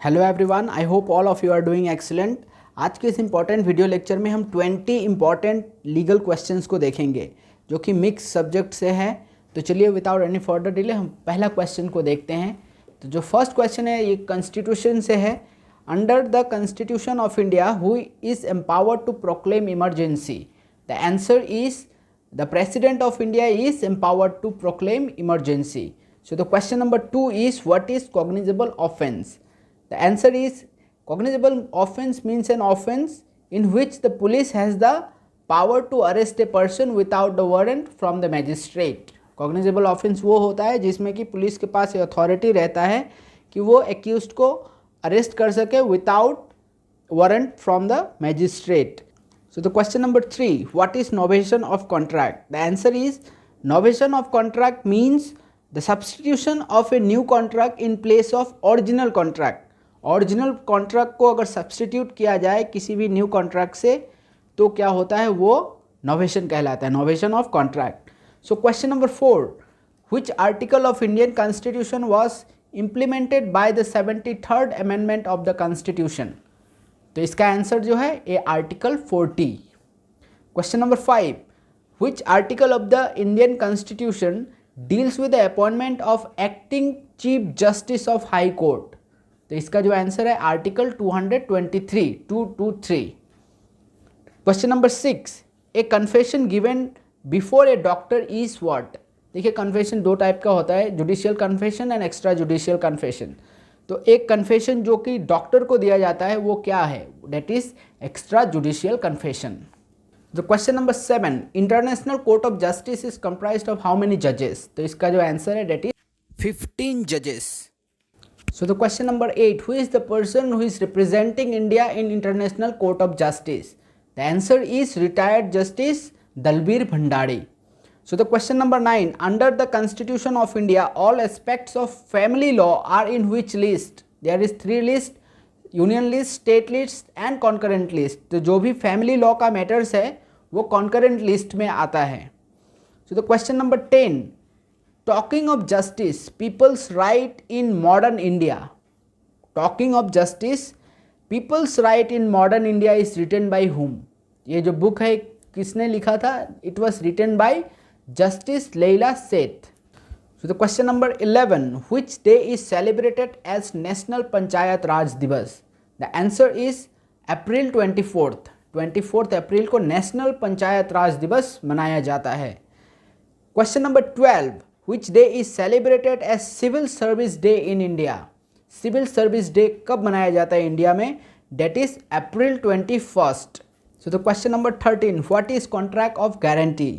Hello everyone, I hope all of you are doing excellent. आज के इस important video lecture में हम 20 इंपॉर्टेंट लीगल क्वेश्चंस को देखेंगे जो कि मिक्स सब्जेक्ट से है। तो चलिए विदाउट एनी फर्दर डिले हम पहला क्वेश्चन को देखते हैं। तो जो फर्स्ट क्वेश्चन है ये कॉन्स्टिट्यूशन से है। Under the constitution of India who is empowered to proclaim emergency? The answer is the president of India is empowered to proclaim emergency. So the question number 2 is, what is cognizable offense? The answer is, cognizable offense means an offense in which the police has the power to arrest a person without the warrant from the magistrate. Cognizable offense वो होता है जिसमें कि police के पास authority रहता है कि वो एक्यूज्ड को अरेस्ट कर सके without warrant from the magistrate. So the question number 3, what is novation of contract? The answer is, novation of contract means the substitution of a new contract in place of original contract. Original contract को अगर substitute किया जाए किसी भी new contract से तो क्या होता है, वो नोवेशन कहलाता है, novation of contract. So question number 4, which article of Indian constitution was implemented by the 73rd amendment of the constitution? तो इसका आंसर जो है A article 40. Question number 5, which article of the Indian constitution deals with the appointment of acting chief justice of high court? तो इसका जो answer है article 223. Question number 6, a confession given before a doctor is what? देखिए confession दो type का होता है, judicial confession and extra judicial confession. तो एक कन्फेशन जो कि डॉक्टर को दिया जाता है वो क्या है? That is extra judicial confession. The question number 7, international court of justice is comprised of how many जजेस? तो इसका जो आंसर है दैट इज 15 जजेस. So the question number 8, who is the person who is representing India in International Court of Justice? The answer is retired Justice Dalbir Bhandari. So the question number 9, under the Constitution of India, all aspects of family law are in which list? There is 3 list, union list, state list and concurrent list. तो जो भी family law का matters है वो concurrent list में आता है. So the question number 10, talking of justice, people's right in modern India. Talking of justice, people's right in modern India is written by whom? ये जो बुक है किसने लिखा था? It was written by Justice Leila Seth. So the question number 11, which day is celebrated as National Panchayat Raj Divas? The answer is April 24th. 24 अप्रैल को national panchayat राज दिवस मनाया जाता है. Question number 12, which day is celebrated as civil service day in India? Civil service day कब मनाया जाता है India में? That is April 21st. So the question number 13, what is contract of guarantee?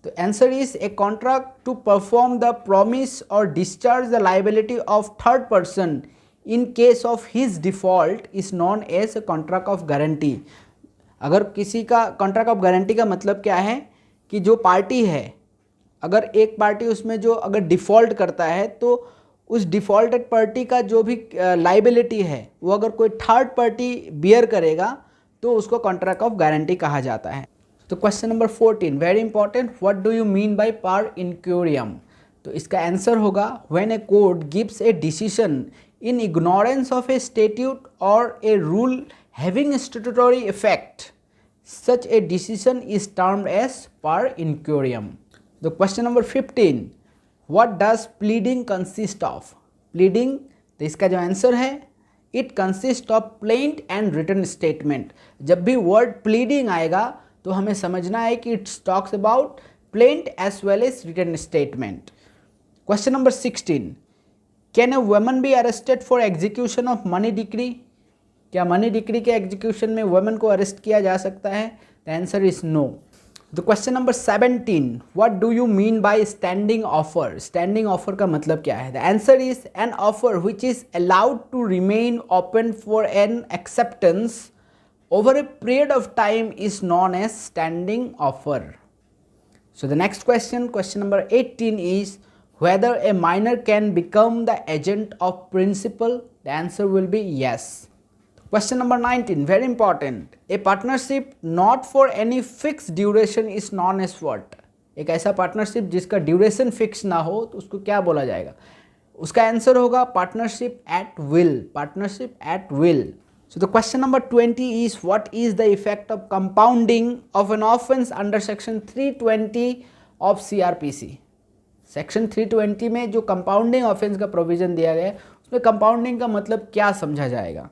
The answer is a contract to perform the promise or discharge the liability of third person in case of his default is known as a contract of guarantee. अगर किसी का contract of guarantee का मतलब क्या है कि जो party है, अगर एक पार्टी उसमें जो अगर डिफ़ॉल्ट करता है तो उस डिफ़ॉल्टेड पार्टी का जो भी लाइबिलिटी है वो अगर कोई थर्ड पार्टी बियर करेगा तो उसको कॉन्ट्रैक्ट ऑफ गारंटी कहा जाता है. तो question number 14, very important, what do you mean by per incuriam? तो इसका आंसर होगा, when a court gives a decision in ignorance of a statute और a rule having statutory effect, such a decision is termed as per incuriam. The question number 15, what does pleading consist of? Pleading, तो इसका जो answer है it consists of plaint and written statement. जब भी word pleading आएगा तो हमें समझना है कि it talks about plaint as well as written statement. Question number 16, can a woman be arrested for execution of money decree? क्या मनी डिक्री के एग्जीक्यूशन में वुमेन को अरेस्ट किया जा सकता है? The answer is no. The question number 17, what do you mean by standing offer? Standing offer का मतलब क्या है? The answer is an offer which is allowed to remain open for an acceptance over a period of time is known as standing offer. So the next question, question number 18 is, whether a minor can become the agent of principal? The answer will be yes. Question number 19, very important, a partnership not for any fixed duration is known as what? एक ऐसा partnership जिसका duration fix ना हो तो उसको क्या बोला जाएगा? उसका आंसर होगा partnership at will, partnership at will. So the question number 20 is, what is the effect of compounding of an offense under section 320 of CRPC? Section 320 में जो कंपाउंडिंग ऑफेंस का प्रोविजन दिया गया है उसमें कंपाउंडिंग का मतलब क्या समझा जाएगा।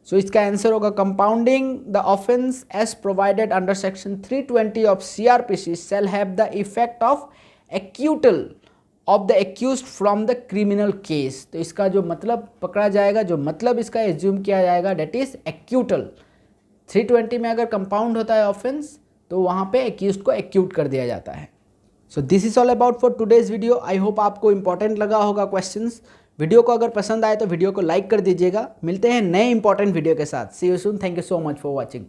सो इसका आंसर होगा compounding the offence as provided under section 320 of CRPC shall have the effect of acquittal of the accused from the criminal case. तो इसका जो मतलब पकड़ा जाएगा, जो मतलब इसका एज्यूम किया जाएगा, डेट इज एक्यूटल। 320 में अगर कंपाउंड होता है ऑफेंस तो वहाँ पे एक्यूज्ड को एक्यूट कर दिया जाता है। So this is all about for today's video. I hope आपको इंपॉर्टेंट लगा होगा क्वेश्चंस। वीडियो को अगर पसंद आए तो वीडियो को लाइक कर दीजिएगा। मिलते हैं नए इंपॉर्टेंट वीडियो के साथ। See you soon. Thank you so much for watching.